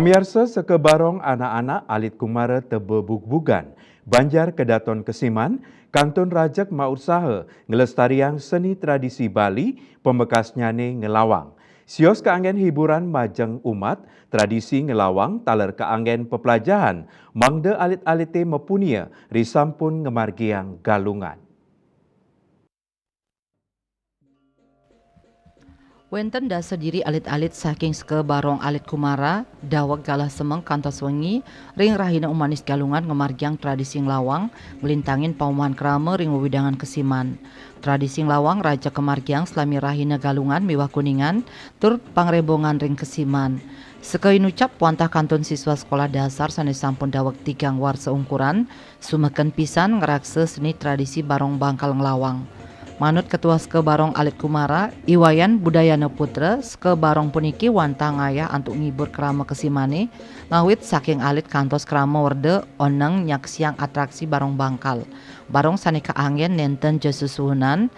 Pamiarsa sekebarong anak-anak alit kumara tebebug-bugan, banjar kedaton kesiman, kantun rajak mausaha ngelestariang seni tradisi Bali, pembekas nyane ngelawang. Sios keanggen hiburan majeng umat, tradisi ngelawang taler keanggen pepelajahan, mangde alit-alite mepunia, risampun ngemargiang galungan. Wenten dasa diri alit-alit saking sekebarong alit kumara, dawag galah semeng kantos wengi, ring rahina umanis galungan ngemargiang tradisi ngelawang, ngelintangin paumahan krama ring wewidangan kesiman. Tradisi ngelawang raja kemargiang selami rahina galungan miwah kuningan, tur pangrebongan ring kesiman. Sekain ucap wantah kantun siswa sekolah dasar sanes sampun dawag tigang war seungkuran, sumeken pisan ngerakse seni tradisi barong bangkal ngelawang. Manut Ketua Sekebarong Alit Kumara, Iwayan Budayana Putra, Sekebarong puniki wantah ngayah antuk ngibur krama kesimane, ngawit saking alit kantos krama werde oneng nyaksiang atraksi barong bangkal. Barong sanika angin nenten jesusuhunan,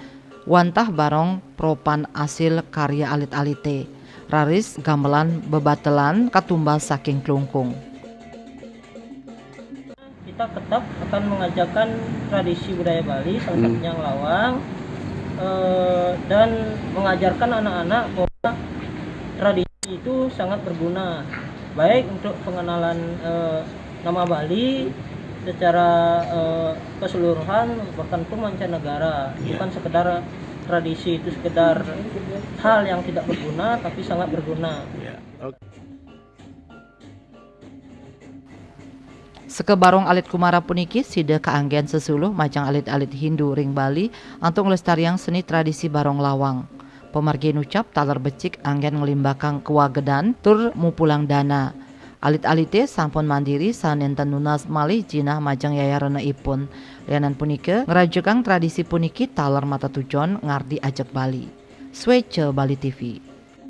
wantah barong propan asil karya alit-alite. Raris gamelan bebatelan katumbal saking klungkung. Kita tetap akan mengajarkan tradisi budaya Bali, salah satunya ngelawang, dan mengajarkan anak-anak bahwa tradisi itu sangat berguna, baik untuk pengenalan nama Bali secara keseluruhan, bahkan pun mancanegara. Bukan sekedar tradisi itu sekedar hal yang tidak berguna, tapi sangat berguna. Sekebarong alit kumara puniki sida kaanggen sesuluh majang alit-alit Hindu ring Bali antuk ngelestariang seni tradisi barong lawang. Pemargi ucap taler becik anggen ngelimbakang kewagedan tur mupulang dana. Alit-alite sampun mandiri sanenten nunas malih jinah majang yayarana ipun. Lianan punike ngerajekang tradisi puniki taler mata tujon ngardi ajak Bali. Swece Bali TV.